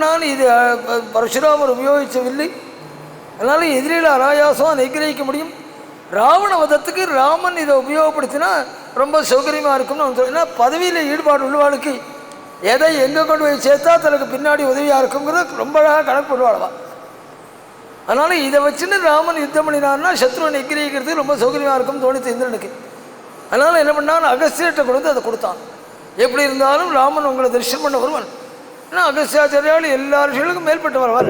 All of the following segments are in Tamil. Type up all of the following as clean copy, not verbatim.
நான் இது பரசுராமர் உபயோகிக்கவில்லை. அதனால் எதிரில் அனாயாசம் நிகிரகிக்க முடியும். ராவண வதத்துக்கு ராமன் இதை உபயோகப்படுத்தினா ரொம்ப சௌகரியமாக இருக்கும்னு. ஏன்னா பதவியில் ஈடுபாடு உள்ளவாளுக்கு எதை எங்கே கொண்டு போய் சேர்த்தா தனக்கு பின்னாடி உதவியாக இருக்குங்கிறது ரொம்ப அழகாக கணக்கு பண்ணுவாளவா. அதனால் இதை வச்சுன்னு ராமன் யுத்தம் பண்ணினான்னா சத்ருவை நிகிரகிக்கிறது ரொம்ப சௌகரியமாக இருக்கும்னு தோணித்து இந்திரனுக்கு. அதனால் என்ன பண்ணான், அகஸ்தியர்கிட்ட கொண்டு அதை கொடுத்தான். எப்படி இருந்தாலும் ராமன் உங்களை தரிசனம் பண்ண வருவன். ஏன்னா அகஸ்தியாச்சாரியால் எல்லா ரிஷிகளுக்கும் மேல்பட்டு வரவார்,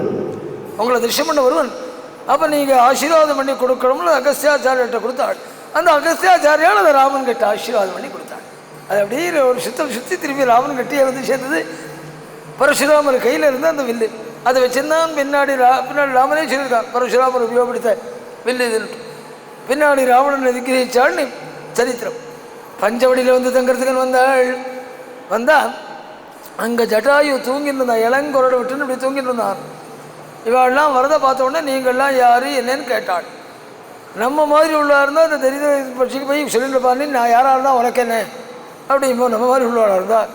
உங்களை தரிசனம் பண்ண வருவன். அப்போ நீங்கள் ஆசீர்வாதம் பண்ணி கொடுக்கணும்னு அகஸ்தியாச்சாரியிட்ட கொடுத்தாள். அந்த அகஸ்தியாச்சாரியால் அதை ராமன் கிட்ட ஆசீர்வாதம் பண்ணி கொடுத்தாள். அது அப்படியே ஒரு சுற்றி திரும்பி ராமன் கட்டியே வந்து சேர்ந்தது பரசுராமர் கையில் இருந்த அந்த வில்லு. அதை வச்சிருந்தான். பின்னாடி ராமனே சொல்லியிருக்கான், பரசுராமர் உபயோகப்படுத்த வில்லு இதுன்னு. பின்னாடி ராவணன் நிகிரகிச்சாள்னு சரித்திரம். பஞ்சவடியில் வந்து தங்கிறதுக்குன்னு வந்தால் அங்கே ஜட்டாயு தூங்கிட்டு இருந்தான். இளங்கொரடை விட்டுன்னு இப்படி தூங்கிட்டு இருந்தான். இவாள்லாம் வரதை பார்த்த உடனே நீங்கள்லாம் யார் என்னன்னு கேட்டாள். நம்ம மாதிரி உள்ளா இருந்தால் அந்த தெரிந்த பட்சிக்கு போய் சொல்லிட்டு பாருன்னு, நான் யாராக இருந்தால் உனக்கு என்ன அப்படிம்போ நம்ம மாதிரி உள்ளவாளாக இருந்தால்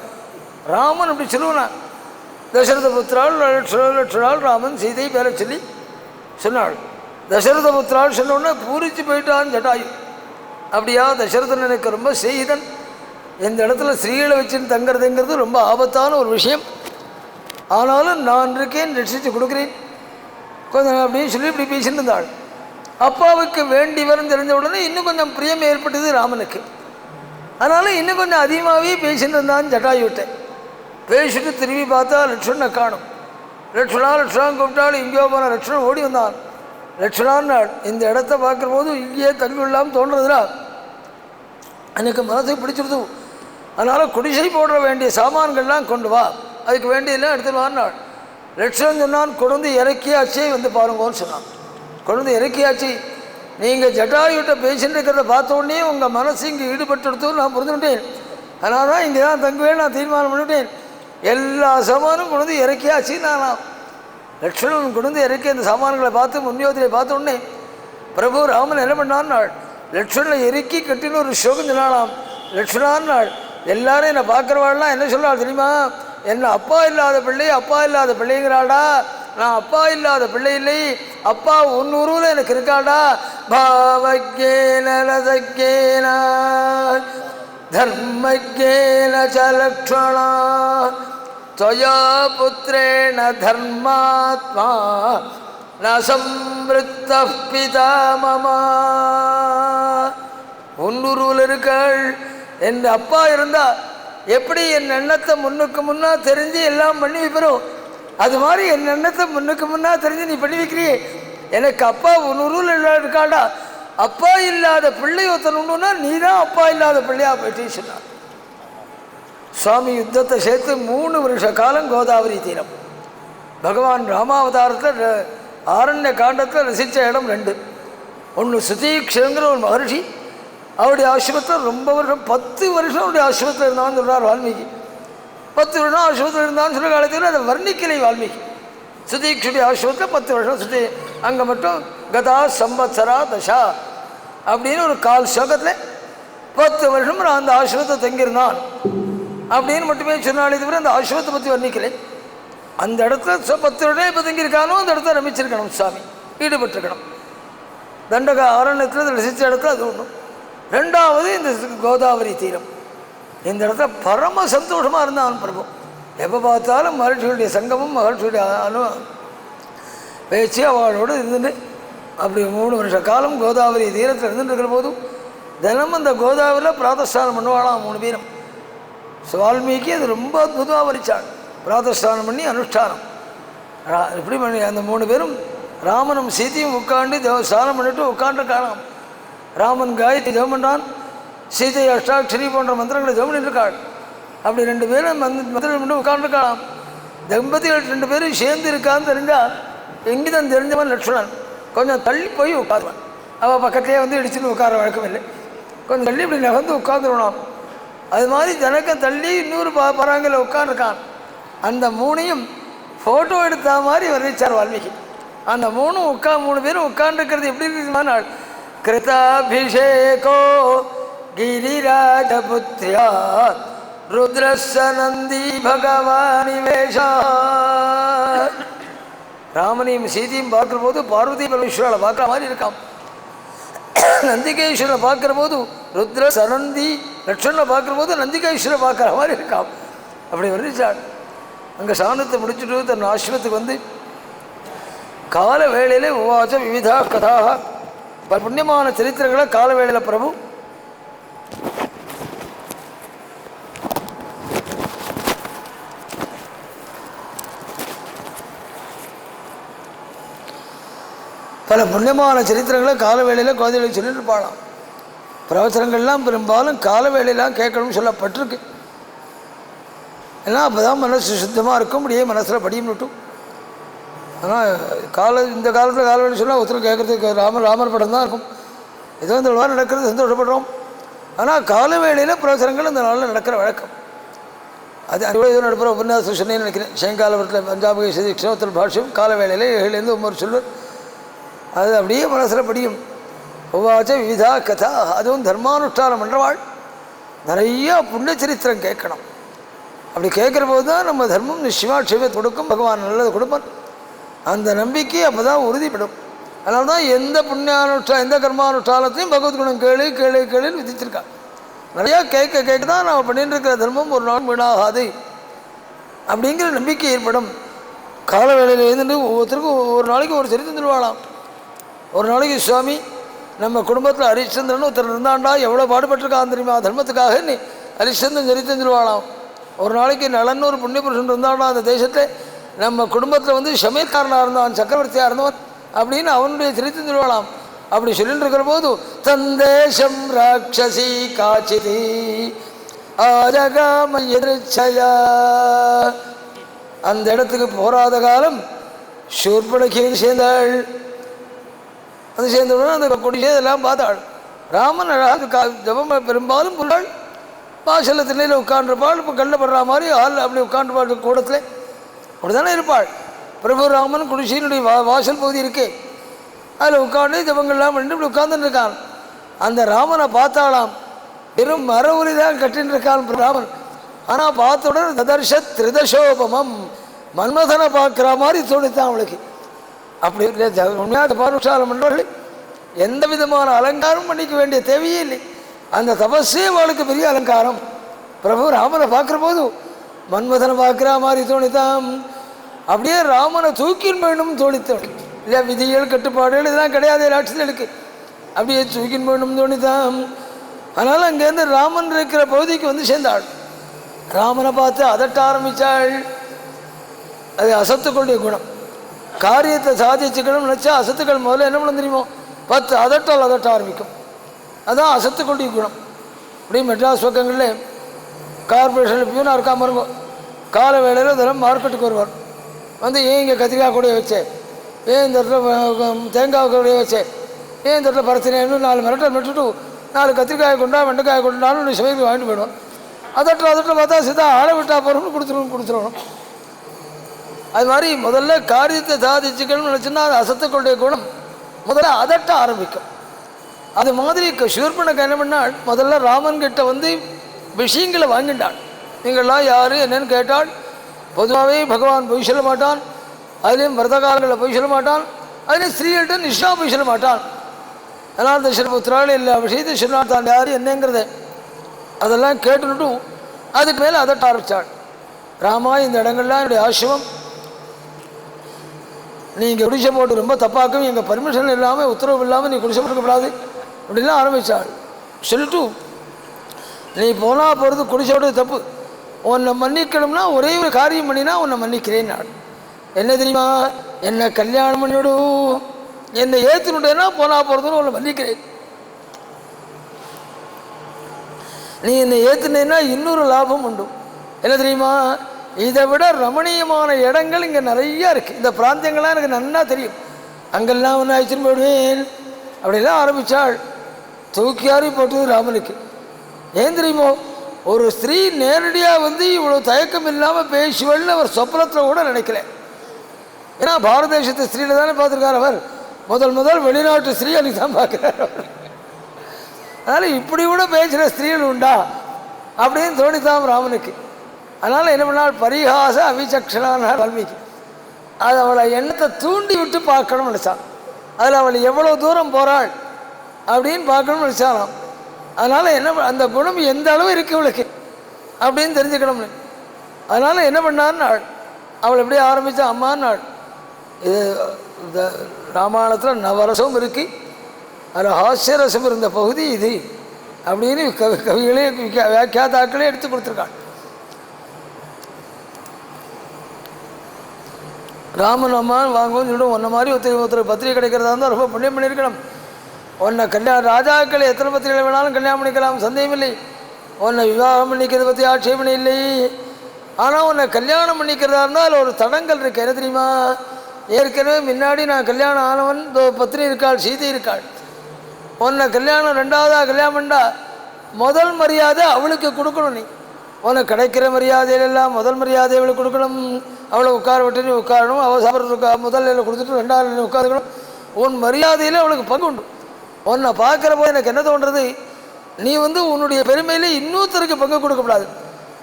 ராமன் அப்படி சொல்லுவான். தசரத புத்திரால் லட்சணால் ராமன் சீதை பேர சொல்லி சொன்னாள். தசரத புத்திரால் சொன்ன உடனே பூரிச்சு போயிட்டான் ஜட்டாயு. அப்படியா, தசரதன் எனக்கு ரொம்ப செய்தன். இந்த இடத்துல ஸ்ரீகளை வச்சுன்னு தங்கிறதுங்கிறது ரொம்ப ஆபத்தான ஒரு விஷயம். ஆனாலும் நான் இருக்கேன், ரட்சித்து கொடுக்குறேன் கொஞ்சம் அப்படின்னு சொல்லி இப்படி பேசிட்டு இருந்தாள். அப்பாவுக்கு வேண்டிவரும் தெரிஞ்ச உடனே இன்னும் கொஞ்சம் பிரியம் ஏற்பட்டது ராமனுக்கு. அதனால் இன்னும் கொஞ்சம் அதிகமாகவே பேசிட்டு இருந்தான் ஜட்டாயுவிட்ட. பேசிட்டு திரும்பி பார்த்தா லட்சுமணனை காணும். லட்சுமணான்னு கூப்பிட்டாலும் இங்கேயோ போன லட்சுமணன் ஓடி வந்தான். லட்சுமணான்னாள், இந்த இடத்த பார்க்குற போது இங்கேயே தங்கி விடலாமல் தோன்றதுனா எனக்கு மனசுக்கு பிடிச்சிருது. அதனால் குடிசை போட வேண்டிய சாமான்கள்லாம் கொண்டு வா, அதுக்கு வேண்டியதெல்லாம் எடுத்துன்னு வான்னாள். லட்சுமணன் சொன்னான், கொண்டு இறக்கியாச்சே வந்து பாருங்கன்னு சொன்னான். கொண்டு இறக்கியாச்சு. நீங்கள் ஜட்டாயுகிட்ட பேசிட்டு இருக்கிறத பார்த்த உடனே உங்கள் மனசு இங்கே ஈடுபட்டு நான் புரிஞ்சுக்கிட்டேன். அதனால தான் இங்கே தான் தங்குவேன் நான் தீர்மானம் பண்ணிவிட்டேன். எல்லா சாமானும் கொண்டு இறக்கியாச்சு. நானாம் லட்சுமணன் கொண்டு இறக்கி அந்த சாமான்களை பார்த்து முன்யோதியை பார்த்த உடனே பிரபு ராமன் என்ன பண்ணான்னாள், லட்சுமணனை இறக்கி கட்டின்னு ஒரு ஸ்லோகம் சொன்னாலாம். லட்சுமணான்னாள், எல்லாரும் என்னை பார்க்குறவாள்லாம் என்ன சொல்கிறாள் தெரியுமா, என்ன அப்பா இல்லாத பிள்ளை அப்பா இல்லாத பிள்ளைங்கிறாடா. நான் அப்பா இல்லாத பிள்ளை இல்லை, அப்பா உன்னூருவில் எனக்கு இருக்காடா. பாவக்கேன ரதக்கேன தர்மக்கேன ச லக்ஷ்மணா त्वया पुत्रेण धर्मात्मा न संवृत्तः पिता मम. உன்னூருவில் இருக்காள். என் அப்பா இருந்தா எப்படி என் எண்ணத்தை முன்னுக்கு முன்னா தெரிஞ்சு எல்லாம் பண்ணி வைப்போம், அது மாதிரி என் எண்ணத்தை முன்னுக்கு முன்னா தெரிஞ்சு நீ பண்ணி வைக்கிறியே. எனக்கு அப்பா உன்னூருவில் இருக்காடா. அப்பா இல்லாத பிள்ளை ஒருத்தன் உண்டுன்னா நீ தான் அப்பா இல்லாத பிள்ளையா போயிட்டு சொன்னார். சுவாமி யுத்தத்தை சேர்த்து 3 வருஷ காலம் கோதாவரி தீரம். பகவான் ராமாவதாரத்தில் ஆரண்ய காண்டத்தில் ரசித்த இடம் 2. ஒன்று சுதீக்ஷங்கிற ஒரு மகர்ஷி, அவருடைய ஆசிரமத்தில் ரொம்ப வருஷம் 10 வருஷம் அவருடைய ஆசிரமத்தில் இருந்தான்னு சொல்கிறார் வால்மீகி. 10 வருஷம் ஆசிரமத்தில் இருந்தான்னு சொல்கிற காலத்தில் அதை வர்ணிக்கலை வால்மீகி. சுதீக்ஷுடைய ஆசிரமத்தில் 10 வருஷம் அங்கே மட்டும் கதா சம்பத்சரா தசா அப்படின்னு ஒரு 1/4 ஸ்லோகத்தில் 10 வருஷம் நான் அந்த ஆசிரமத்தை தங்கியிருந்தான் அப்படின்னு மட்டுமே சொன்னாலே தவிர அந்த ஆசிரமத்தை பற்றி வர்ணிக்கலை. அந்த இடத்துல 10 வருடம் இப்போ தங்கியிருக்கானோ அந்த இடத்த ரமிச்சிருக்கணும், சுவாமி ஈடுபட்டிருக்கணும். தண்டக ஆரண்யத்தில் ரசித்த இடத்துல அது ஒன்று. 2வது இந்த கோதாவரி தீரம். இந்த இடத்துல பரம சந்தோஷமாக இருந்தான் பிரபு. எப்போ பார்த்தாலும் மகர்ஷியுடைய சங்கமும் மகர்ஷியுடைய பேச்சு அவளோடு இருந்துட்டு அப்படி 3 வருஷ காலம் கோதாவரி தீரத்தில் இருந்துட்டு இருக்கிற போதும் தினமும் அந்த கோதாவரியில் பிராதஸ்தானம் பண்ணுவாளாம் 3 பேரும். வால்மீகி அது ரொம்ப அற்புதமாக வரிச்சாள். பிராதஸ்தானம் பண்ணி அனுஷ்டானம் இப்படி பண்ணி அந்த 3 பேரும் ராமனும் சீதையும் உட்காந்து ஸ்நானம் பண்ணிட்டு உட்காந்துருக்காளாம். ராமன் காயத்ரி ஜெபம் பண்ணுறான், சீதை அஷ்டாட்சரி போன்ற மந்திரங்களை ஜெபம் பண்ணிருக்காள். அப்படி 2 பேரும் மந்திரம் பண்ணி உட்காந்துருக்காளாம். தம்பதிகள் 2 பேரும் சேர்ந்து இருக்கான்னு தெரிஞ்சால் எங்கிதான் தெரிஞ்சவன் லட்சுமணன் கொஞ்சம் தள்ளி போய் உட்காருவான். அவள் பக்கத்தையே வந்து இடிச்சுன்னு உட்கார வழக்கம் இல்லை. கொஞ்சம் தள்ளி இப்படி நகர்ந்து உட்காந்துருவான். அது மாதிரி ஜனக்கம் தள்ளி இன்னொரு பராங்கில் உட்காந்துருக்கான். அந்த 3ஐயும் ஃபோட்டோ எடுத்த மாதிரி வர்ணிச்சார் வால்மீகி. அந்த 3 பேரும் உட்காந்துருக்கிறது எப்படி இருக்குமானால், கிருதாபிஷேகோ கிரிராஜபுத்ரியா ருத்ரஸ்ஸ நந்தி பகவானிவேஷா. ராமனையும் சீதையும் பார்க்குற போது பார்வதி பரமேஸ்வராவை பார்க்குற மாதிரி இருக்கான். நந்திகேஸ்வரை பார்க்குற போது ருத்ர சனந்தி லட்சணை பார்க்குற போது நந்திகேஸ்வரை பார்க்குற மாதிரி இருக்கான். அப்படி வந்துச்சாள். அங்கே சாணத்தை முடிச்சுட்டு தன் ஆசிரமத்துக்கு வந்து கால வேளையிலே உவாச்ச விவிதா கதாக, புண்ணியமான சரித்திரங்களை கால வேளையில் பிரபு பல புண்ணியமான சரித்திரங்களை கால வேளையில் குழந்தைகளுக்கு சொல்லிட்டு இருப்பாளாம். பிரவச்சனங்கள்லாம் பெரும்பாலும் கால வேளையெல்லாம் கேட்கணும்னு சொல்லப்பட்டிருக்கு. ஏன்னா அப்போ தான் மனசு சுத்தமாக இருக்கும், முடியே மனசில் படியும் விட்டும். ஆனால் இந்த காலத்தில் கால வேலை சொன்னால் ஒருத்தர் கேட்குறதுக்கு ராமர் படம் தான் இருக்கும். ஏதோ இந்த விழா நடக்கிறது சந்தோஷப்படுறோம். ஆனால் கால வேளையில் பிரவச்சனங்கள் இந்த நாளில் நடக்கிற வழக்கம். அது அறுபது ஏதோ நடப்புற உபன்யாசம் சொன்னேன்னு நினைக்கிறேன். சாயங்காலத்தில் பஞ்சாப கிருஷ்ணோத்தல் பாஷ்யம் கால வேளையில் 7லேருந்து 9 சொல்லுவார். அது அப்படியே மனசில் படியும். ஒவ்வாச்ச விவிதா கதா, அதுவும் தர்மானுஷ்டானம் பண்ணுறவாள் நிறையா புண்ணிய சரித்திரம் கேட்கணும். அப்படி கேட்குற போது தான் நம்ம தர்மம் நிச்சயமாக க்ஷேமத்தை கொடுக்கும், பகவான் நல்லது கொடுப்பான். அந்த நம்பிக்கை அப்போ தான் உறுதிப்படும். அதனால தான் எந்த எந்த கர்மானுஷ்டானத்தையும் பகவத்குணம் கேளு கேளு கேளுன்னு விதிச்சிருக்கா. நிறையா கேட்க கேட்க தான் நம்ம பண்ணிட்டு இருக்கிற தர்மம் ஒரு நாள் வீணாகாது அப்படிங்கிற நம்பிக்கை ஏற்படும். கால வேளையில் எழுந்துட்டு ஒவ்வொருத்தருக்கும் ஒவ்வொரு நாளைக்கு ஒரு சரித்திரம் சொல்லுவாளாம். ஒரு நாளைக்கு சுவாமி நம்ம குடும்பத்தில் ஹரிச்சந்திரன் ஒருத்தர் இருந்தாண்டா எவ்வளோ பாடுபட்டிருக்கான் தெரியுமா தர்மத்துக்காக நீ ஹரிச்சந்திரன் சரித்திரம் சொல்லுவாளாம். ஒரு நாளைக்கு நலன்னு ஒரு புண்ணிய புருஷன் இருந்தாண்டா அந்த தேசத்தில் நம்ம குடும்பத்தில் வந்து சமயக்காரனாக இருந்தான், சக்கரவர்த்தியாக இருந்தவன் அப்படின்னு அவனுடைய சரித்திரம் சொல்லுவாளாம். அப்படி சொல்லிட்டு இருக்கிற போது தந்தேசம் ராட்சசி காட்சிதி ஆஜகாம எதிர்ச்சயா, அந்த இடத்துக்கு போராத காலம் சூர்பனகை சேர்ந்தாள். அது சேர்ந்தவுடனே அந்த கொடியே இதெல்லாம் பார்த்தாள். ராமன் அழகாக ஜபம் பெரும்பாலும் புள்ளாள் வாசல்ல திண்ணையில் உட்காண்டிருப்பாள். இப்போ கல்லப்படுற மாதிரி ஆள் அப்படி உட்காந்துருப்பாள் கூடத்தில். அப்படி தானே இருப்பாள். பிரபு ராமன் குடிசையினுடைய வாசல் பகுதி இருக்கே, அதில் உட்காந்து ஜபங்கள்லாம் பண்ணிட்டு இப்படி உட்கார்ந்துட்டு இருக்கான். அந்த ராமனை பார்த்தாலாம். வெறும் மர உரி தான் கட்டின்னு இருக்கான் ராமன். ஆனால் பார்த்தவுடன் ததர்ஷ திரிதசோபமம், மன்மதனை பார்க்குற மாதிரி தோணித்தான் அவளுக்கு. அப்படி உண்மையாக பானுஷாலம் பண்ணுவார்கள். எந்த விதமான அலங்காரம் பண்ணிக்க வேண்டிய தேவையே இல்லை. அந்த தபஸே அவளுக்கு பெரிய அலங்காரம். பிரபு ராமனை பார்க்குற போது மன்மதனை பார்க்குற மாதிரி தோணித்தான். அப்படியே ராமனை தூக்கின் வேணும் தோணித்தோடு இல்லையா. விதிகள் கட்டுப்பாடுகள் இதெல்லாம் கிடையாது ராட்சதர்களுக்கு. அப்படியே தூக்கின் வேணும் தோணித்தான். அதனால் அங்கேருந்து ராமன் இருக்கிற பகுதிக்கு வந்து சேர்ந்தாள். ராமனை பார்த்து அதட்ட ஆரம்பித்தாள். அது அசத்துக்களுடைய குணம். காரியத்தை சாதிச்சுக்கணும்னு நினச்சா அசத்துக்கள் முதல்ல என்ன பண்ண தெரியுமோ 10 அதட்டால் அதட்ட ஆரம்பிக்கும். அதுதான் அசத்துக்களுடைய குணம். அப்படியே மெட்ராஸ் பக்கங்களில் கார்பரேஷனில் பியூனாக இருக்காமல் இருக்கும். கால வேளையில் இதெல்லாம் மார்க்கெட்டுக்கு வருவார். வந்து ஏன் இங்கே கத்திரிக்காய் கூடைய வச்சேன், ஏன் இந்த இடத்துல தேங்காய் கூடைய வச்சேன், ஏன் இந்த இடத்துல பரத்தினேன்னு 4 மிரட்டல் மெட்டுட்டு 4 கத்திரிக்காயை கொண்டா வெண்டைக்காயை கொண்டாலும் சமையலுக்கு வாங்கிட்டு போயிடுவோம். அதட்டில் பார்த்தா சிதா ஆளை விட்டா போகிறோம்னு கொடுத்துருவோம். அது மாதிரி முதல்ல காரியத்தை சாதிச்சுக்கணும்னு நினச்சுன்னா அது அசத்துக்களுடைய குணம். முதல்ல அதட்ட ஆரம்பிக்கும். அது மாதிரி சூர்பனகை என்ன பண்ணாள், முதல்ல ராமன் கிட்ட வந்து விஷயங்களை வாங்கிட்டாள். நீங்கள்லாம் யார் என்னன்னு கேட்டாள். பொதுவாகவே பகவான் பொய் சொல்ல மாட்டான், அதுலேயும் விரத காலங்களில் பொய் சொல்ல மாட்டான், அதுலேயும் ஸ்ரீகள்கிட்ட நிஷ்டா பொய் சொல்ல மாட்டான். அதனால் தசரபுத்திரால் எல்லா விஷயத்தையும் சொன்னாள் தான் யார் என்னங்கிறத. அதெல்லாம் கேட்டுட்டு அதுக்கு மேலே அதட்ட ஆரம்பித்தாள். ராமா, இந்த இடங்கள்லாம் என்னுடைய ஆசிரமம், நீங்கள் குடிசை போட்டு ரொம்ப தப்பாக்கும், எங்கள் பர்மிஷன் இல்லாமல் உத்தரவு இல்லாமல் நீ குடிசை போட்டுக்கப்படாது அப்படின்லாம் ஆரம்பித்தாள். சொல்லிட்டு நீ போனால் போகிறது குடிசை போட்டு தப்பு, உன்னை மன்னிக்கணும்னா ஒரே ஒரு காரியம் பண்ணினா உன்னை மன்னிக்கிறேன். நான் என்ன தெரியுமா, என்னை கல்யாணம் பண்ணிவிடு, என்னை ஏற்றுனுட்டேன்னா போனால் போகிறதுன்னு உன்னை மன்னிக்கிறேன். நீ என்னை ஏற்றுனேன்னா இன்னொரு லாபம் உண்டு. என்ன தெரியுமா, இதை விட ரமணீயமான இடங்கள் இங்கே நிறையா இருக்குது. இந்த பிராந்தியங்கள்லாம் எனக்கு நன்னா தெரியும். அங்கெல்லாம் ஒன்று அழைச்சின்னு போயிடுவேன் அப்படிலாம் ஆரம்பித்தாள். தூக்கியாரி போட்டது ராமனுக்கு. ஏன் தெரியுமோ, ஒரு ஸ்திரீ நேரடியாக வந்து இவ்வளோ தயக்கம் இல்லாமல் பேசுவள்னு அவர் சொப்னத்தில் கூட நினைக்கல. ஏன்னா பாரத தேசத்து ஸ்திரீயில் தானே பார்த்துருக்கார் அவர். முதல் வெளிநாட்டு ஸ்திரீ அன்றைக்கி தான் பார்க்குறார் அவர். அதனால் இப்படி கூட பேசுகிற ஸ்திரீகள் உண்டா அப்படின்னு தோணித்தான் ராமனுக்கு. அதனால் என்ன பண்ணால் பரிகாச அவிசக்ஷனான வால்மீகி அது அவளை எண்ணத்தை தூண்டி விட்டு பார்க்கணும்னு நினச்சான். அதில் அவள் எவ்வளோ தூரம் போகிறாள் அப்படின்னு பார்க்கணும்னு நினச்சாலாம். அதனால் என்ன அந்த குணம் எந்த அளவு இருக்குது அவளுக்கு அப்படின்னு தெரிஞ்சுக்கணும்னு. அதனால் என்ன பண்ணான்னு அவள் எப்படியே ஆரம்பித்தா அம்மான்னு இது இந்த ராமாயணத்தில் நவரசம் இருக்குது, அதில் ஹாஸ்யரசம் இருந்த பகுதி இது அப்படின்னு கவிகளே வியாக்கியாதாக்களே எடுத்து கொடுத்துருக்காள். ராமன் அம்மான்னு வாங்குவோம்னு சொல்லிட்டு உன்ன மாதிரி ஒருத்தர் பத்திரிகை கிடைக்கிறதா இருந்தால் ரொம்ப புண்ணியம் பண்ணியிருக்கணும். உன்னை கல்யாணம் ராஜாக்கள் எத்தனை பத்திரிகை வேணாலும் கல்யாணம் பண்ணிக்கலாம், சந்தேகமில்லை. உன்னை விவாகம் பண்ணிக்கிறத பற்றி ஆட்சேபனை இல்லை. ஆனால் உன்னை கல்யாணம் பண்ணிக்கிறதா இருந்தால் அதில் ஒரு தடங்கள் இருக்குது. என்ன தெரியுமா? ஏற்கனவே முன்னாடி நான் கல்யாணம் ஆனவன் பத்தினி இருக்காள், சீதை இருக்காள். உன்னை கல்யாணம் ரெண்டாவதாக கல்யாணம் பண்ணா முதல் மரியாதை அவளுக்கு கொடுக்கணும். நீ உனக்கு கிடைக்கிற மரியாதையிலெல்லாம் முதல் மரியாதை அவளுக்கு கொடுக்கணும். அவளை உட்கார விட்டு நீ உட்காரணும். அவள் சாப்பிட்றதுக்கு முதல் இலையில் கொடுத்துட்டு ரெண்டாவது நீ உட்காந்துக்கணும். உன் மரியாதையில் அவளுக்கு பங்கு உண்டு. உன்னை பார்க்குற போது எனக்கு என்ன தோன்றது, நீ உன்னுடைய பெருமையில் இன்னொருத்தருக்கு பங்கு கொடுக்கக்கூடாது.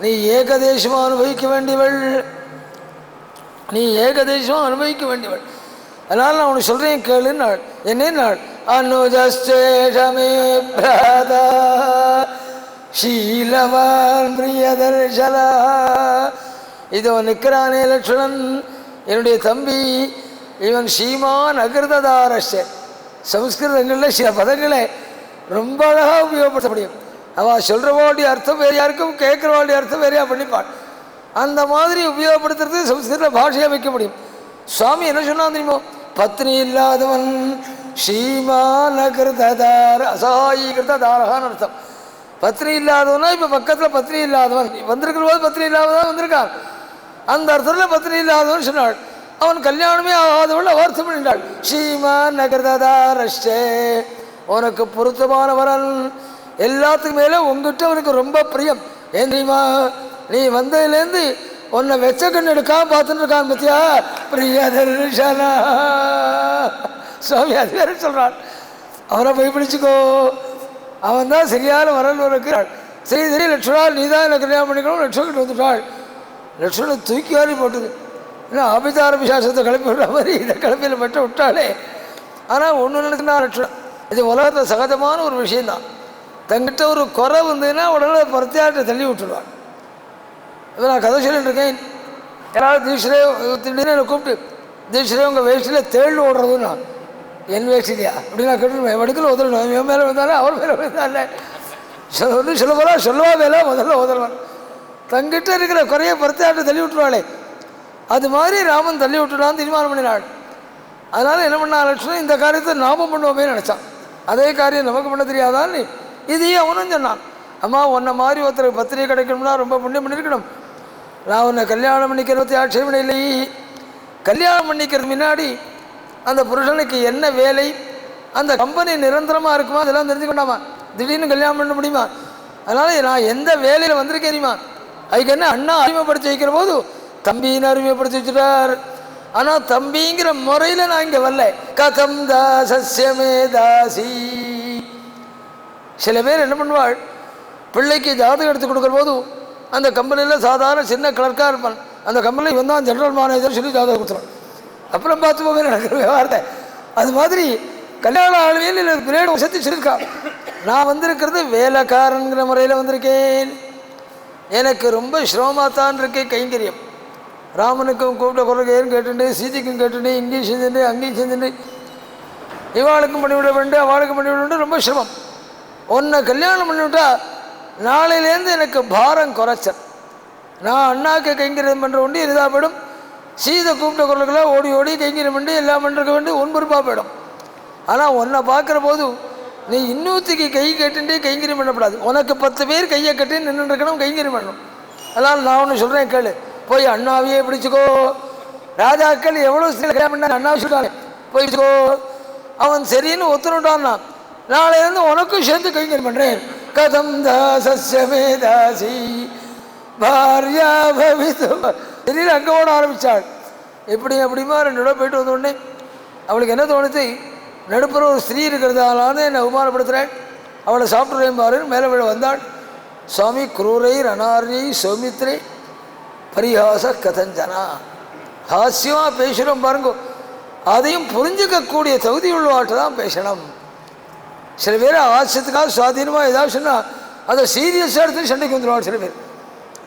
நீ ஏகதேசமாக அனுபவிக்க வேண்டியவள், நீ ஏகதேசமாக அனுபவிக்க வேண்டியவள். அதனால் நான் உனக்கு சொல்கிறேன் கேளுன்னு நாள் என்ன நாள் அனுஜஸ்டேஷமே பிராதா ஷீலவான் பிரியதர்ஷலா. இதோ நிற்கிறானே லட்சுமணன் என்னுடைய தம்பி, இவன் ஸ்ரீமான் அகிருததாரஷ. சம்ஸ்கிருதங்களில் சில பதங்களை ரொம்ப அழகாக உபயோகப்படுத்த முடியும். அவள் சொல்கிறவாளுடைய அர்த்தம் வேறையாக இருக்கும், கேட்குறவாளுடைய அர்த்தம் வேறையாக பண்ணிப்பாள். அந்த மாதிரி உபயோகப்படுத்துறது சம்ஸ்கிருத பாஷையை அமைக்க முடியும். சுவாமி என்ன சொன்னான் தெரியுமோ, பத்னி இல்லாதவன் ஸ்ரீமான் அகிருததார அசாயீகிருததாரகான்னு அர்த்தம். பத்னி இல்லாதவனா இப்போ பக்கத்தில் பத்னி இல்லாதவன் வந்திருக்கிற போது பத்னி இல்லாதவன் வந்திருக்கான். அந்த அர்த்தத்தில் பத்னி இல்லாதவன் சொன்னாள். அவன் கல்யாணமே ஆகாதவள் அவார்த்தம் பண்ணிட்டாள். ஸ்ரீமான் நகர்தாரஷ்டே, உனக்கு பொருத்தமான வரன். எல்லாத்துக்கும் மேலே உங்ககிட்ட அவனுக்கு ரொம்ப பிரியம். ஏன் தெரியுமா, நீ வந்ததுலேருந்து உன்னை வெச்ச கண் எடுக்காம பார்த்துட்டு இருக்கான் பத்தியா, பிரியதர்ஷனா. சுவாமி அது வேற சொல்கிறான். அவரை போய் பிடிச்சிக்கோ, அவன் தான் சரியான வரன் இருக்கிறாள். சரி சரி லட்சுமணா, நீ தான் எனக்கு கல்யாணம் பண்ணிக்கணும். லட்சுமணன் வந்துட்டாள். லட்சுமணன் தூக்கி வாரி போட்டுது. ஏன்னா அபிதார விசாசத்தை கிளப்பி விடுற மாதிரி இதை கிளப்பியில் மட்டும் விட்டாலே. ஆனால் ஒன்று நினைச்சுனா லட்சுமணன், இது உலகத்தில் சகஜமான ஒரு விஷயந்தான். தங்கிட்ட ஒரு குறை வந்ததுன்னா உடனே பரத்தியாட்டை தள்ளி விட்டுடுவான். இப்போ நான் கதை சொல்லிட்டு இருக்கேன். யாராவது தீட்சரே திடீர்னு என்னை கூப்பிட்டு, தீட்சரே உங்கள் வேஷ்டியில் தேள் ஓடுறதுன்னு நான், என் வேஷ்டிலையா அப்படின்னு நான் கேட்டு வடுக்கில் உதறணும். என் மேலே வந்தாலே அவர் மேலே வந்தாலே சொல்ல போகிறா சொல்லவா வேலை முதல்ல உதறுவான். தங்கிட்ட இருக்கிற குறைய பரத்தியாட்டை தள்ளி விட்டுருவாளே, அது மாதிரி ராமன் தள்ளி விட்டுடான்னு தீர்மானம் பண்ணினாள். அதனால் என்ன பண்ணா லட்சுமணன், இந்த காரியத்தை நாமும் பண்ணுவோமே நினச்சான். அதே காரியம் நமக்கு பண்ண தெரியாதான்னு இதையும் அவனும் சொன்னான். அம்மா உன்னை மாதிரி ஒருத்தருக்கு பத்திரிகை கிடைக்கணும்னா ரொம்ப புண்ணியம் பண்ணியிருக்கணும். நான் உன்னை கல்யாணம் பண்ணிக்கிறத பற்றி ஆட்சேபனை இல்லை. கல்யாணம் பண்ணிக்கிறது முன்னாடி அந்த புருஷனுக்கு என்ன வேலை, அந்த கம்பெனி நிரந்தரமாக இருக்குமா, அதெல்லாம் தெரிஞ்சுக்கொண்டாமா. திடீர்னு கல்யாணம் பண்ண முடியுமா? அதனால் நான் எந்த வேலையில் வந்திருக்கேன் தெரியுமா, அதுக்கு என்ன அண்ணா அறிமுகப்படுத்தி வைக்கிற போது தம்பின்னு அறிமுகப்படுத்தி வச்சுட்டார். ஆனால் தம்பிங்கிற முறையில் நான் இங்கே வரல. கதம் தாசஸ்யமே தாசி. சில பேர் என்ன பண்ணுவாள், பிள்ளைக்கு ஜாதகம் எடுத்து கொடுக்குற போது அந்த கம்பெனியில் சாதாரண சின்ன கிளர்க்காக இருப்பான். அந்த கம்பெனியில் வந்தால் ஜெனரல் மேனேஜர் சொல்லி ஜாதகம் கொடுத்துருவான். அப்புறம் பார்த்து போக நடக்கிற விவகாரத்தை. அது மாதிரி கல்யாண ஆளுமையில் இல்லை கிரேடு வசதி சொல்லியிருக்கான். நான் வந்திருக்கிறது வேலைக்காரங்கிற முறையில் வந்திருக்கேன். எனக்கு ரொம்ப சிரமமாகத்தான் இருக்கேன் கைங்கரியம். ராமனுக்கும் கூப்பிட்ட குரலுக்கு கேட்டுண்டு, சீதைக்கும் கேட்டுண்டு, இங்கேயும் செஞ்சுட்டு அங்கேயும் செஞ்சுட்டு, இவாளுக்கும் பண்ணிவிட வேண்டும் அவளுக்கும் பண்ணிவிட வேண்டும், ரொம்ப சிரமம். உன்னை கல்யாணம் பண்ணிவிட்டா நாளையிலேருந்து எனக்கு பாரம் குறைச்சல். நான் அண்ணாக்கு கைங்கரியம் பண்ணுற உண்டு இதாக போயிடும். சீதை கூப்பிட்ட குரலுக்கெல்லாம் ஓடி ஓடி கைங்கரியம் பண்ணி எல்லாம் பண்ணுறக்க வேண்டி ஒன்பொருப்பாக போயிடும். ஆனால் உன்னை பார்க்குற போது நீ இன்னூற்றுக்கு கை கட்டுண்டே கைங்கரியம் பண்ணக்கூடாது. உனக்கு 10 பேர் கையை கட்டி நின்று இருக்கணும், கைங்கரியம் பண்ணணும். அதனால் நான் ஒன்று சொல்கிறேன் கேளு, போய் அண்ணாவையே பிடிச்சிக்கோ. ராஜாக்கள் எவ்வளோ கல்யாணம் பண்ண அண்ணாவை சொல்கிறாங்க, போயிடுச்சுக்கோ. அவன் சரின்னு ஒத்துணுட்டான்னா நாளையிலேருந்து உனக்கும் சேர்த்து கைங்கரியம் பண்ணுறேன். கதம் தாசஸ்யமே தாசி பாரியா பவிது. திடீர்னு அங்கே ஓட ஆரம்பித்தாள். எப்படி அப்படிமா 2 இடம் போயிட்டு வந்த உடனே அவளுக்கு என்ன தோணுச்சு, நடுப்புற ஒரு ஸ்திரீ இருக்கிறதாலான என்னை அவமானப்படுத்துகிறேன், அவளை சாப்பிட்றேன் பாருன்னு மேலே விழ வந்தாள். சுவாமி குரூரை ரணாரியை சௌமித்ரே பரிஹாச கதஞ்சனா. ஹாஸ்யமாக பேசுகிறோம் பாருங்க, அதையும் புரிஞ்சுக்கக்கூடிய தகுதி உள்ளவாட்ட தான் பேசணும். சில பேர் ஹாஸ்யத்துக்காக சுவாதீனமாக ஏதாவது சொன்னால் அதை சீரியஸாக எடுத்து சண்டைக்கு வந்துடுவாங்க. சில பேர்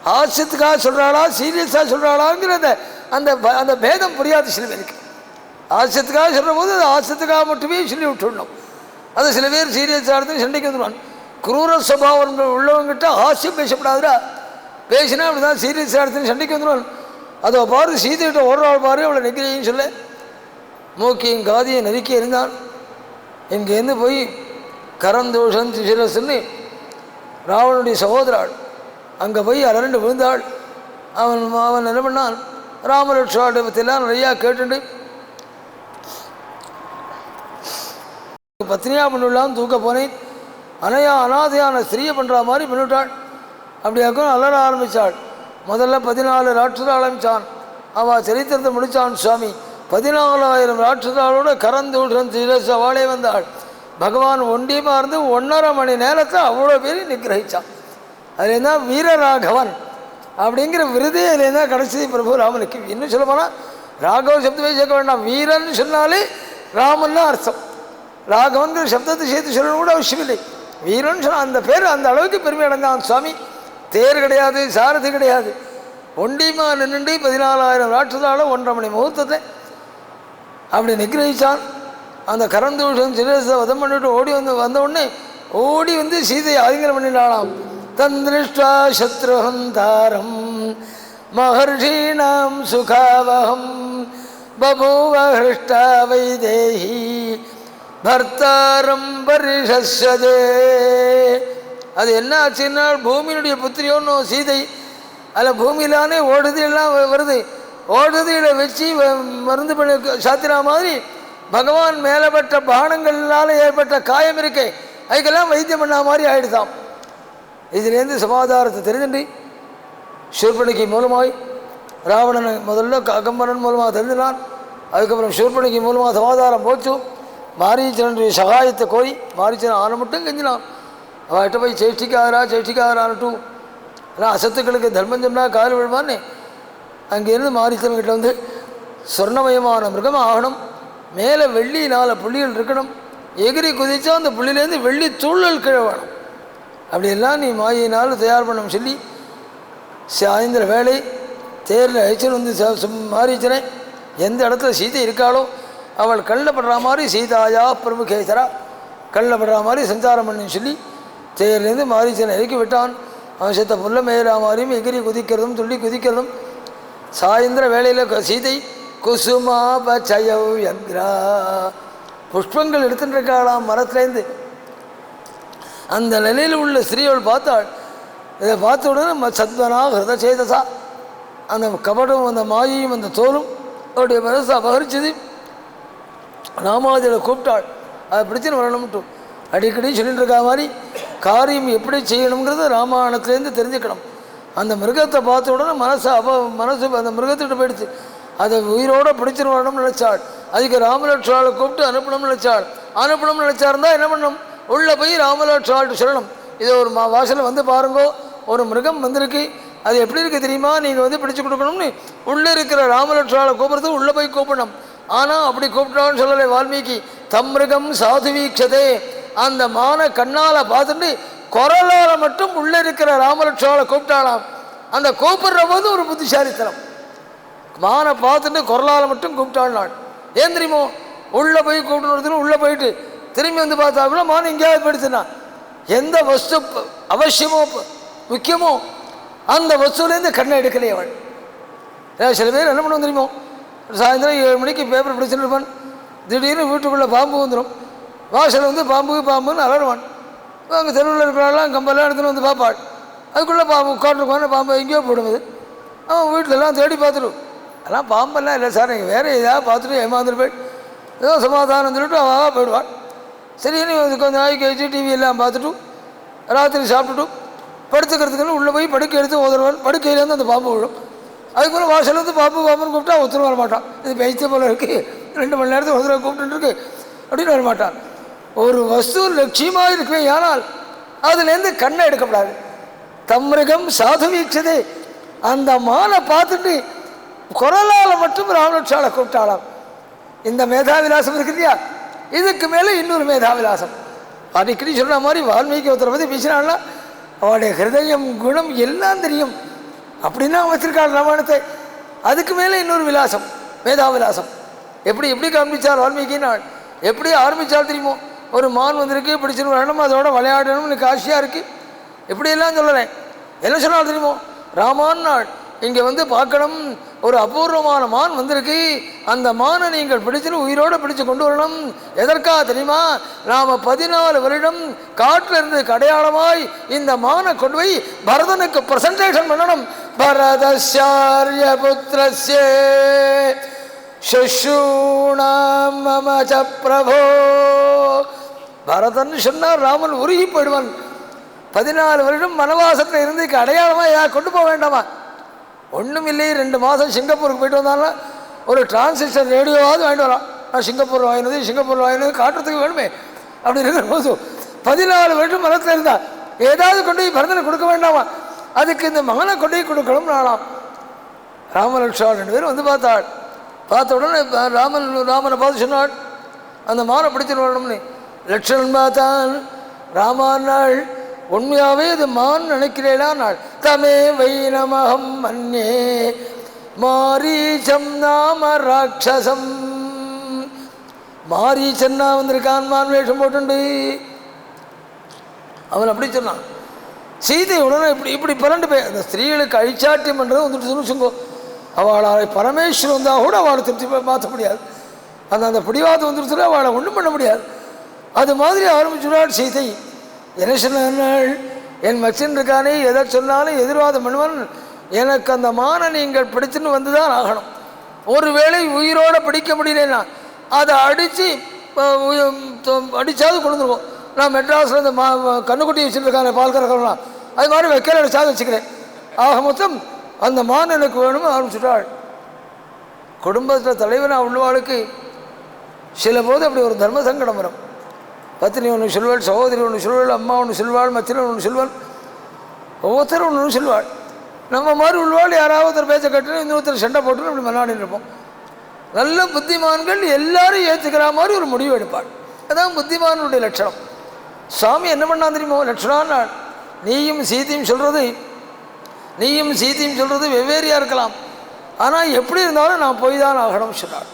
ஹாஸ்யத்துக்காக சொல்கிறாளா சீரியஸாக சொல்கிறாளாங்கிற அந்த அந்த பேதம் புரியாது சில பேருக்கு. ஹாஸ்யத்துக்காக சொல்கிற போது அது ஹாஸ்யத்துக்காக மட்டுமே சொல்லி விட்டுடணும். அதை சில பேர் சீரியஸாக எடுத்து சண்டைக்கு வந்துடுவாங்க. குரூர சுபாவம் உள்ளவங்கிட்ட ஹாஸ்யம் பேசப்படாதுடா, பேசினா அப்படி தான் சீரியஸாக எடுத்துன்னு சண்டைக்கு வந்துடுவாங்க. அதை பாரு சீதையிட்ட ஓடுறாள் பாரு அவளை நெக்கிரின்னு சொல்ல மூக்கியும் காதியை நெருக்கி இருந்தான். இங்கேருந்து போய் கரந்தோஷன் சிரசுன்னு ராவனுடைய சகோதராள் அங்கே போய் அரண்டு விழுந்தாள். அவன் என்ன பண்ணான், ராமலட்சுமண பற்றிலாம் நிறையா கேட்டுண்டு பத்னியாக பண்ணிடலாம் தூக்க போனேன். அனாதையான ஸ்திரீயை பண்ணுற மாதிரி பண்ணிவிட்டாள். அப்படியாக்கும் அலற ஆரம்பித்தாள். முதல்ல 14 ராட்சதாள் ஆரம்பித்தான். அவள் சரித்திரத்தை முடித்தான் சுவாமி. 14,000 ராட்சதாளோட கரந்தூஷன் சிரசவாளே வந்தாள். பகவான் ஒண்டியமாக இருந்து 1.5 மணி நேரத்தில் அவ்வளோ பேர் நிகிரகித்தான். அதுலேருந்தா வீரராகவன் அப்படிங்கிற விருதே அதுலேருந்தா கடைசி பிரபு ராமனுக்கு. இன்னும் சொல்ல போனால் ராகவ சப்தமே சேர்க்க வேண்டாம், வீரன் சொன்னாலே ராமன் தான் அர்த்தம். ராகவன்கிற சப்தத்தை சேர்த்து சொல்லணும் கூட அவசியம் இல்லை. வீரன் சொன்னால் அந்த பேர் அந்த அளவுக்கு பெருமை அடைந்தான் சுவாமி. தேர் கிடையாது, சாரதி கிடையாது, ஒண்டிமா நின்று 14,000 ராட்சதால 1.5 மணி முகூர்த்தத்தை அப்படி நிகிரகித்தான். அந்த கரந்தூஷன் சிரசை வதம் பண்ணிவிட்டு வந்த உடனே ஓடி வந்து சீதையை ஆலிங்கனம் பண்ணினாலாம். தந்திருஷ்டா சத்ருஹந்தாரம் மகர்ஷீணாம் சுகாவகம் பபூவ ஹிருஷ்டா வைதேஹி பர்த்தாரம் பரிஷஸ்ஸதே. அது என்ன ஆச்சுன்னா, பூமியினுடைய புத்திரியோன்னு சீதை அதில் பூமியிலானே ஓடுதியெல்லாம் வருது. ஓடுதியில் வச்சு மருந்து பண்ணி சாத்திரா மாதிரி பகவான் மேலப்பட்ட பானங்களால் ஏற்பட்ட காயம் இருக்கே அதுக்கெல்லாம் வைத்தியம் பண்ண மாதிரி ஆகிடுதான். இதுலேருந்து சமாதாரத்தை தெரிஞ்சுட்டு சூர்பனகை மூலமாய் ராவணன் முதல்ல அகம்பரன் மூலமாக தெரிஞ்சினான். அதுக்கப்புறம் சூர்பனகை மூலமாக சமாதாரம் போச்சு. மாரீச்சனுடைய சகாயத்தை கோரி மாரீச்சன் ஆன மட்டும் கெஞ்சினான். அவர்கிட்ட போய் சேஷ்டிக்காரான்ட்டும் ஆனால் அசத்துக்களுக்கு தர்மம் சொன்னால் கால் விழுமான்னு அங்கேருந்து மாரீச்சன்கிட்ட வந்து சொர்ணமயமான மிருகம் ஆகணும், மேலே வெள்ளினால் புள்ளிகள் இருக்கணும், எகிரி குதிச்சா அந்த புள்ளியிலேருந்து வெள்ளி தூள்ளல் கீழே வேணும், அப்படியெல்லாம் நீ மாயினால் தயார் பண்ணணும் சொல்லி சாயந்தர வேலை தேரில் அழைச்சின்னு வந்து மாரீச்சனை எந்த இடத்துல சீதை இருக்காளோ அவள் கல்லப்படுற மாதிரி சீதாயா பிரமுகேசரா கல்லப்படுற மாதிரி சஞ்சாரம் பண்ணுன்னு சொல்லி தேர்லேருந்து மாரீச்சனை இறக்கி விட்டான். அவன் செத்த புல்ல மேலா மாதிரியும் எகிரி குதிக்கிறதும் துள்ளி குதிக்கிறதும். சாயந்தர வேளையில் சீதை குசுமாபச்சயவ்யக்ரா புஷ்பங்கள் எடுத்துட்டு இருக்காளாம் மரத்துலேருந்து. அந்த நிலையில் உள்ள ஸ்ரீவள் பார்த்தாள். இதை பார்த்த உடனே சத்வனா ஹிருத சேதசா அந்த கபடும் அந்த மாயையும் அந்த தோலும் அவருடைய மனசை அபகரிச்சது. ராமாதியில் கூப்பிட்டாள், அதை பிடிச்சின்னு வரணும்ட்டு அடிக்கடி சொல்லிட்டு இருக்கா மாதிரி காரியம் எப்படி செய்யணுங்கிறத ராமாயணத்துலேருந்து தெரிஞ்சுக்கணும். அந்த மிருகத்தை பார்த்த உடனே மனசு அந்த மிருகத்திட்ட போயிடுச்சு. அதை உயிரோடு பிடிச்சின்னு வரணும்னு நினச்சாள். அதுக்கு ராமலட்சுமணை கூப்பிட்டு அனுப்பணும்னு நினச்சாருந்தா என்ன பண்ணணும், உள்ளே போய் ராமலட்சுமணை சொல்லணும், இதை ஒரு வாசலில் வந்து பாருங்கோ, ஒரு மிருகம் வந்திருக்கு, அது எப்படி இருக்குது தெரியுமா, நீங்கள் வந்து பிடிச்சி கொடுக்கணும்னு உள்ளே இருக்கிற ராமலட்சுமணை கூப்பிட்றது உள்ளே போய் கூப்பிடணும். ஆனால் அப்படி கூப்பிட்டான்னு சொல்லலை வால்மீகி. தம்மிருகம் சாதுவீக்ஷதே அந்த மான கண்ணால் பார்த்துட்டு குரலால் மட்டும் உள்ளே இருக்கிற ராமலட்சுமணை கூப்பிட்டாலாம். அந்த கூப்பிடுற போது ஒரு புத்திசாலித்தனம். மானை பார்த்துட்டு குரலால் மட்டும் கூப்பிட்டாள். நான் ஏன் தெரியுமோ, உள்ளே போய் கூப்பிட்டு உள்ளே போயிட்டு திரும்பி வந்து பார்த்தா கூட மான் எங்கேயாவது போயிடுச்சுன்னா எந்த வஸ்து அவசியமோ முக்கியமோ அந்த வஸ்துலேருந்து கண்ணை எடுக்கலையே அவள். சில பேர் என்ன பண்ணுவோம் தெரியுமோ, சாயந்தரம் 7 மணிக்கு பேப்பர் பிடிச்சிட்டு இருப்பான், திடீர்னு வீட்டுக்குள்ளே பாம்பு வந்துடும், வாசல் வந்து பாம்புன்னு அலறுவான். அங்கே தெருவில் இருக்கிறாலாம் கம்பெல்லாம் எடுத்துன்னு வந்து பார்ப்பாள், அதுக்குள்ளே பாம்பு உட்காந்துருக்கான பாம்பு எங்கேயோ போடுவது. அவன் வீட்டிலலாம் தேடி பார்த்துடும், அதெல்லாம் பாம்பெல்லாம் இல்லை சார், நீங்கள் வேறு ஏதாவது பார்த்துட்டு ஏமாந்துட்டு போயிட்டு ஏதோ சமாதானம் சொல்லிட்டு அவள் போயிடுவாள். சரின்னு கொஞ்சம் நாய்க்கு வச்சு டிவி எல்லாம் பார்த்துட்டு ராத்திரி சாப்பிட்டுட்டு படுத்துக்கிறதுக்குன்னு உள்ளே போய் படுக்கை எடுத்து ஓதுருவான். படுக்கையிலேருந்து அந்த பாம்பு விழும். அதுக்குள்ளே வாசலேருந்து பாம்புன்னு கூப்பிட்டா ஒருத்தர் வர மாட்டான். இது பைத்திய போல இருக்குது, 2 மணி நேரத்துக்கு ஒரு தடவை கூப்பிட்டுருக்கு அப்படின்னு வரமாட்டான். ஒரு வஸ்து லட்சியமாக இருக்குமே, ஆனால் அதுலேருந்து கண்ணை எடுக்கப்படாது. தம்மிருகம் சாது வீட்சதே. அந்த மானை பார்த்துட்டு குரலால் மட்டும் ராமலட்சுமண கூப்பிட்டாளாம். இந்த மேதாவிலாசம் இருக்கு இல்லையா, இதுக்கு மேலே இன்னொரு மேதாவிலாசம். அடிக்கடி சொல்கிற மாதிரி வால்மீகி ஒருத்தரை பற்றி பேசினாள்னா அவளுடைய ஹிருதயம் குணம் எல்லாம் தெரியும் அப்படின்னா வச்சிருக்காள் ராமாயணத்தை. அதுக்கு மேலே இன்னொரு விலாசம், மேதாவிலாசம். எப்படி எப்படி காண்பிச்சார் வால்மீகினாள், எப்படி ஆரம்பித்தால் தெரியுமோ, ஒரு மான் வந்திருக்கு, பிடிச்சின்னு வரணும், அதோட விளையாடணும், எனக்கு ஆசையாக இருக்குது, எப்படியெல்லாம் சொல்லலை. என்ன சொன்னால் தெரியுமோ, ராமான் நாள் இங்கே வந்து பார்க்கணும், ஒரு அபூர்வமான மான் வந்திருக்கு, அந்த மானை நீங்கள் பிடிச்சுன்னு உயிரோடு பிடிச்சு கொண்டு வரணும். எதற்காக தெரியுமா, நாம் 14 வருடம் காட்டில் இருந்து அடையாளமாய் இந்த மானை கொண்டு போய் பரதனுக்கு ப்ரெசன்டேஷன் பண்ணணும். பரதஸ்யார்ய புத்திரஸ்ய சுஷூணாம் மம ச பிரபோ. பரதன் சொன்னார், ராமன் உருகி போயிடுவான். 14 வருடம் வனவாசத்தில் இருந்து அடையாளமாக கொண்டு போக வேண்டாமா? ஒன்றும் இல்லை, 2 மாதம் சிங்கப்பூருக்கு போயிட்டு வந்தாலும் ஒரு டிரான்சிஸ்டர் ரேடியோவாவது வாங்கிட்டு வரான். நான் சிங்கப்பூர் வாங்கினது காட்டுறதுக்கு வேணுமே. அப்படி இருக்கிற போது 14 வருடம் மரத்தில் இருந்தா ஏதாவது கொண்டு போய் பரதனை கொடுக்க வேண்டாமா? அதுக்கு இந்த மகனை கொண்டு போய் கொடுக்கணும் நாளாம். ராமலட்சுமணன் 2 பேரும் வந்து பார்த்தாள். பார்த்த உடனே ராமனை பார்த்து சொன்னாள், அந்த மானை பிடிச்சிட்டு வரணும்னு. லட்சுமணன் பார்த்தான், ராமானாள் உண்மையாகவே அது மான் நினைக்கிறேனா நாள். தமே வைனமகம் மன்னே மாரீச்சம் நாம ராட்சசம். மாரீச்சன்னா வந்திருக்கான், மான் வேஷம் போட்டுண்டு. அவன் அப்படி சொன்னான். சீதை உடனே இப்படி பரண்டு போய், அந்த ஸ்திரீகளுக்கு அழிச்சாட்டியம் பண்ணுறது வந்துட்டு சொல்லுச்சுங்கோ. அவளை பரமேஸ்வரன் வந்தால் கூட அவளை திருப்தி மாற்ற முடியாது. அந்த பிடிவாதம் வந்துட்டு அவளை ஒன்றும் பண்ண முடியாது. அது மாதிரி ஆரம்பிச்சுடாள் சீதை. என்ன சொன்னாள், என் மச்சன் இருக்கானே, எதை சொன்னாலும் எதிர்வாதம் பண்ணுவான், எனக்கு அந்த மானை நீங்கள் பிடிச்சுன்னு வந்து தான் ஆகணும். ஒருவேளை உயிரோடு பிடிக்க முடியலன்னா அதை அடித்தாவது கொண்டுருவோம். நான் மெட்ராஸில் இந்த கண்ணுக்குட்டி வச்சுருக்கானே பால் கறக்கலாம், அது மாதிரி வைக்கல அடிச்சாவது வச்சுக்கிறேன். ஆக மொத்தம் அந்த மான் எனக்கு வேணும்னு ஆரம்பிச்சுட்டாள். குடும்பத்தில் தலைவனாக உள்ளவாளுக்கு சில போது அப்படி ஒரு தர்ம சங்கடம் வரும். பத்தினி ஒன்று சொல்வாள், சகோதரி ஒன்று சொல்வாள், அம்மா ஒன்று சொல்வாள், மச்சினன் ஒன்று சொல்வாள், ஒவ்வொருத்தரும் ஒன்று சொல்வாள். நம்ம மாதிரி உள்ளவாள் யாராவது ஒருத்தர் பேச்சை கட்டுன்னு இன்னொருத்தர் சண்டை போட்டுன்னு அப்படி மல்லாடின்னு இருப்போம். நல்ல புத்திமான்கள் எல்லாரும் ஏற்றுக்கிற மாதிரி ஒரு முடிவு எடுப்பாள். அதான் புத்திமானுடைய லட்சணம். சுவாமி என்ன பண்ணான் தெரியுமோ, லட்சணான் நீயும் சீதையும் சொல்கிறது வெவ்வேறையாக இருக்கலாம், ஆனால் எப்படி இருந்தாலும் நான் போய் தான் ஆகணும் சொன்னாள்.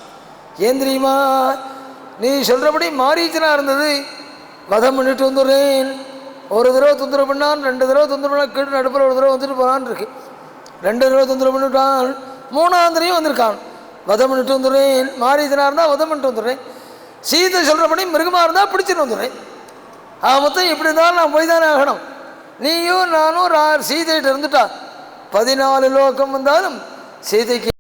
ஏன் தெரியுமா, நீ சொல்கிறபடி மாரீச்சனாக இருந்தது, வதம் பண்ணிட்டு வந்துடுறேன். ஒரு தடவை தொந்தரவு பண்ணான், 2 தடவை தொந்தரவு பண்ணால் கீழே நடுப்புற ஒரு தடவை வந்துட்டு போனான் இருக்கு. 2 தடவை தொந்தரவு பண்ணிவிட்டான், 3ஆம் தடவையும் வந்திருக்கான். வதம் பண்ணிட்டு வந்துடுறேன். மாரீச்சனாக இருந்தால் வதம் பண்ணிட்டு வந்துடுறேன். சீதை சொல்கிறபடி மிருகமாக இருந்தால் பிடிச்சிட்டு வந்துடுறேன். மொத்தம் இப்படி இருந்தாலும் நான் போய் தானே ஆகணும். நீயும் நானும் சீதைகிட்ட இருந்துட்டா 14 லோகம் வந்தாலும் சீதைக்கு